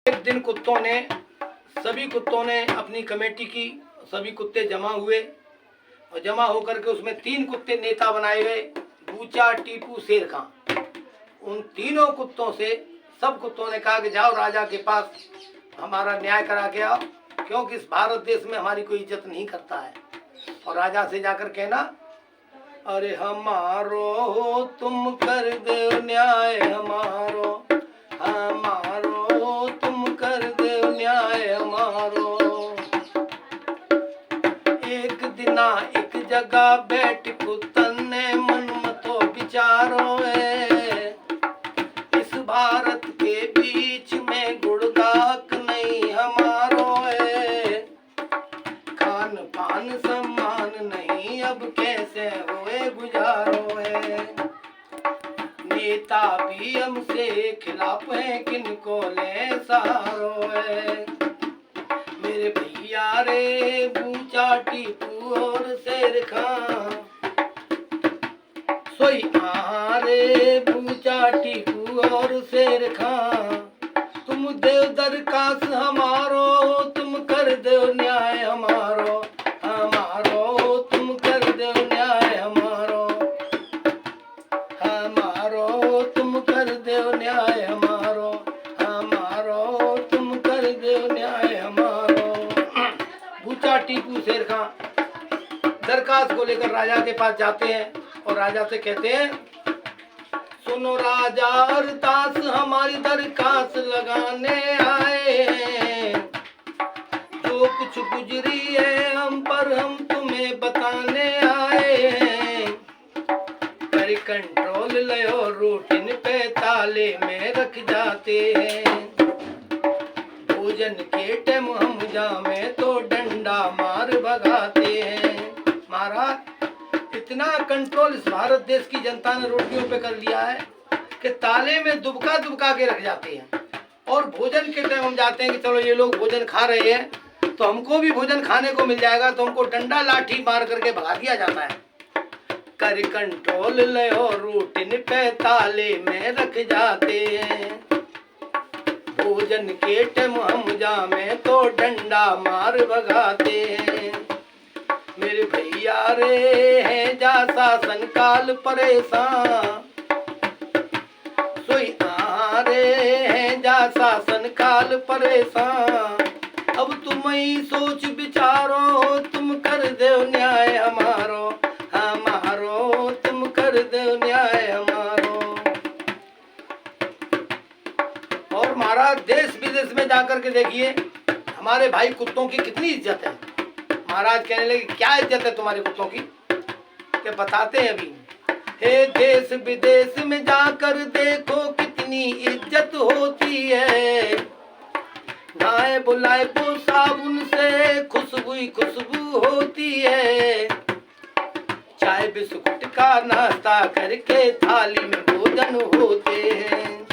एक दिन सभी कुत्तों ने अपनी कमेटी की, सभी कुत्ते जमा हुए और जमा होकर के उसमें 3 कुत्ते नेता बनाए गए, बूचा, टीपू, शेर खां। उन तीनों कुत्तों से सब कुत्तों ने कहा कि जाओ राजा के पास हमारा न्याय करा के आओ, क्योंकि इस भारत देश में हमारी कोई इज्जत नहीं करता है। और राजा से जाकर कहना, अरे हमारो तुम कर दो न्याय, हमारो तुम कर दो न्याय हमारो। एक दिना एक जगह बैठ कुत्तन ने मन मतो विचारो है, इस भारत के बीच में गुड़गाक नहीं हमारो है, खान पान सम्मान नहीं अब कैसे होए गुजारो है, नेता भी हमसे खिलाफ है किनको ले सहारो है, मेरे भैया रे बूचा, टीपू और शेर खां, सोई रे बूचा, टीपू और शेर खां, तुम देव दरखास्त हमारो, तुम कर दो न्याय हमारो, तुम कर दो न्याय हमारो, तुम कर दो न्याय हमारो, तुम कर दो न्याय हमारो। बूचा, टीपू, शेर खां दरखास्त को लेकर राजा के पास जाते हैं और राजा से कहते हैं, सुनो राजा अरतास हमारी दरखास्त लगाने आए हैं, जो कुछ गुजरी है हम पर हम तुम्हें बताने आए हैं, कर कंट्रोल लो रूटीन पे ताले में रख जाते हैं, भोजन के टाइम हम जामे तो डंडा मार भगाते हैं। महाराज इतना कंट्रोल इस भारत देश की जनता ने रोटियों पे कर लिया है कि ताले में दुबका दुबका के रख जाते हैं, और भोजन के टाइम हम जाते हैं कि चलो ये लोग भोजन खा रहे हैं तो हमको भी भोजन खाने को मिल जाएगा, तो हमको डंडा लाठी मार करके भगा दिया जाता है। कर कंट्रोल लो रूटीन पे ताले में रख जाते हैं, भोजन के टाइम हम जामे तो डंडा मार भगाते हैं, मेरे भैया रे हैं जा शासन काल परेशान, सोई रे हैं जा शासन काल परेशान, अब तुम ही सोच विचारो, तुम कर दो न्याय हमारो, तुम कर दो न्याय हमारो। और महाराज देश विदेश में जाकर के देखिए हमारे भाई कुत्तों की कितनी इज्जत है। महाराज कहने लगे, क्या इज्जत है तुम्हारे कुत्तों की? के बताते हैं अभी। हे देश विदेश में जाकर देखो कितनी इज्जत होती है, नहाए बुलाए वो साबुन से खुशबू ही खुशबू होती है, चाय बिस्कुट का नाश्ता करके थाली में भोजन होते हैं,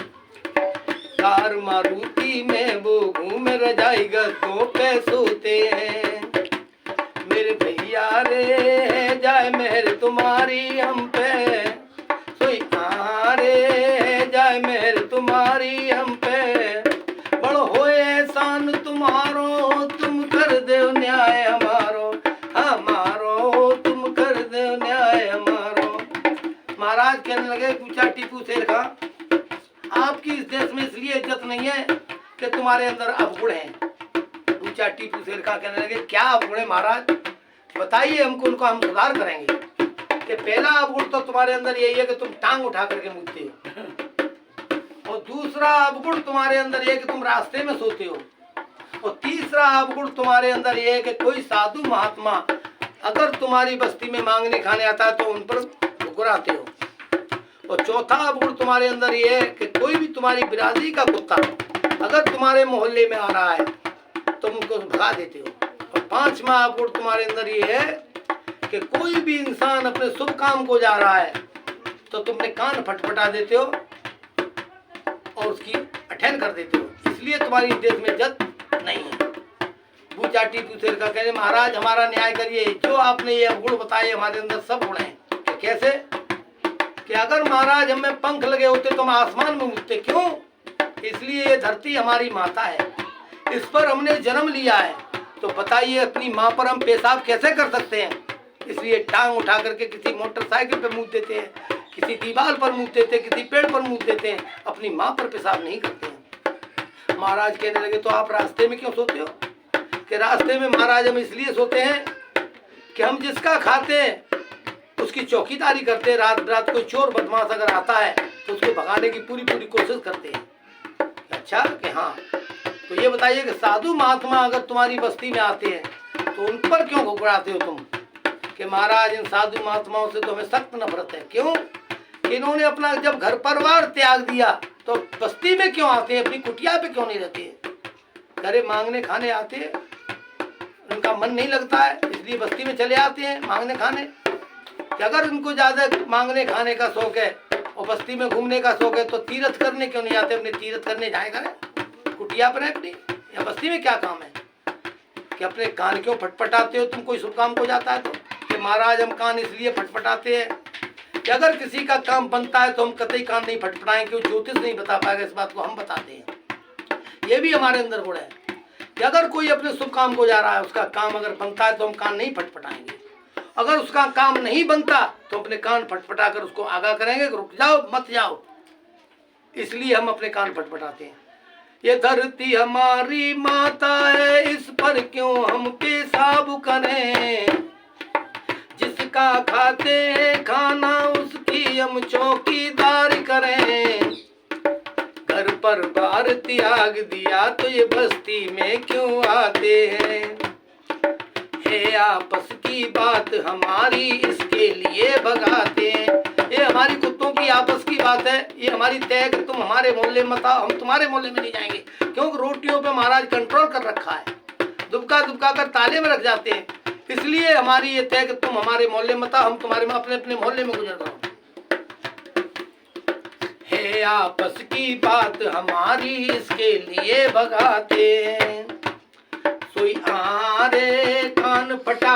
कार मारुति में वो घूम रजाई गद्दों पे सोते हैं, मेरे भैया रे जाए मेहर तुम्हारी हम पे, सोई रे जाए मेहर तुम्हारी हम पे, बड़ो होए एहसान तुम्हारो, तुम कर दो न्याय हमारो, तुम कर दो न्याय हमारो। महाराज कहने लगे, पूछा टीपू शेर खां, आपकी इस देश में इसलिए इज्जत नहीं है कि तुम्हारे अंदर अवगुण है। पूछा टीपू शेर खां कहने लगे, क्या अवगुण है महाराज, बताइए हमको, उनको हम सुधार करेंगे। कि पहला अवगुण तो तुम्हारे अंदर यही है कि तुम टांग उठा करके मुझते हो, और दूसरा अवगुण तुम्हारे अंदर यह है कि तुम रास्ते में सोते हो, और तीसरा अवगुण तुम्हारे अंदर यह है कि कोई साधु महात्मा अगर तुम्हारी बस्ती में मांगने खाने आता है तो उन पर घुराते हो, और चौथा अवगुण तुम्हारे अंदर यह है कि कोई भी तुम्हारी बिरादरी का कुत्ता अगर तुम्हारे मोहल्ले में आ रहा है तो तुम उनको भगा देते हो, और पांचवा अवगुण तुम्हारे अंदर ये है कि कोई भी इंसान अपने शुभ काम को जा रहा है तो तुमने कान फटफटा देते हो और उसकी अटेंड कर देते हो, इसलिए तुम्हारी देश में इज्जत नहीं है। बूचा, टीपू, शेर खां कहने, महाराज हमारा न्याय करिए, जो आपने ये अवगुण बताए हमारे अंदर सब गुण हैं। कैसे? कि अगर महाराज हमें पंख लगे होते तो हम आसमान में उड़ते, क्यों? इसलिए ये धरती हमारी माता है, इस पर हमने जन्म लिया है। तो बताइए अपनी माँ पर हम पेशाब कैसे कर सकते हैं? इसलिए टांग उठा करके किसी मोटरसाइकिल पे मुँह देते हैं, किसी दीवार पर मुँह देते हैं, किसी पेड़ पर मुँह देते हैं, अपनी माँ पर पेशाब नहीं करते हैं। महाराज कहने लगे तो आप रास्ते में क्यों सोते हो? कि रास्ते में महाराज हम इसलिए सोते हैं कि हम जिसका खाते हैं उसकी चौकीदारी करते हैं। रात रात कोई चोर बदमाश अगर आता है तो उसको भगाने की पूरी पूरी कोशिश करते हैं। अच्छा कि हाँ, तो ये बताइए कि साधु महात्मा अगर तुम्हारी बस्ती में आते हैं तो उन पर क्यों घुघराते हो तुम? कि महाराज इन साधु महात्माओं से तो हमें सख्त नफरत है। क्यों? कि इन्होंने अपना जब घर परिवार त्याग दिया तो बस्ती में क्यों आते हैं? अपनी कुटिया पे क्यों नहीं रहते हैं? घरे मांगने खाने आते हैं, उनका मन नहीं लगता है इसलिए बस्ती में चले आते हैं मांगने खाने। कि अगर उनको ज्यादा मांगने खाने का शौक है और बस्ती में घूमने का शौक है तो तीर्थ करने क्यों नहीं आते? अपने तीर्थ करने जाएगा ना, कुटिया पर है अपनी, या बस्ती में क्या काम है? कि अपने कान क्यों फटफटाते हो तुम? कोई शुभ काम को जाता है तो? कि महाराज हम कान इसलिए फटफटाते हैं कि अगर किसी का काम बनता है तो हम कतई कान नहीं फटफटाएं, क्यों? ज्योतिष नहीं बता पाएगा, इस बात को हम बताते हैं। ये भी हमारे अंदर गुण है कि अगर कोई अपने शुभ काम को जा रहा है, उसका काम अगर बनता है तो हम कान नहीं फटफटाएंगे। अगर उसका काम नहीं बनता तो अपने कान फटफटा कर उसको आगाह करेंगे कि रुक जाओ मत जाओ। इसलिए हम अपने कान फटफटाते हैं। ये धरती हमारी माता है, इस पर क्यों हम पेशाब करें? जिसका खाते हैं खाना उसकी हम चौकीदारी करें। घर पर बार त्याग दिया तो ये बस्ती में क्यों आते हैं? है आपस की बात हमारी इसके लिए भगाते हैं। ये हमारी कुत्तों की आपस की बात है, ये हमारी तय कि तुम हमारे मोहल्ले में आओ, हम तुम्हारे मोहल्ले में नहीं जाएंगे। क्योंकि रोटियों पे महाराज कंट्रोल कर रखा है, दुबका दुबका कर ताले में रख जाते हैं। इसलिए हमारी ये तय कि तुम हमारे मोहल्ले में आओ, हम तुम्हारे में अपने अपने मोहल्ले में गुजर रहो। है आपस की बात हमारी इसके लिए भगाते हैं। सोई आरे कान फटा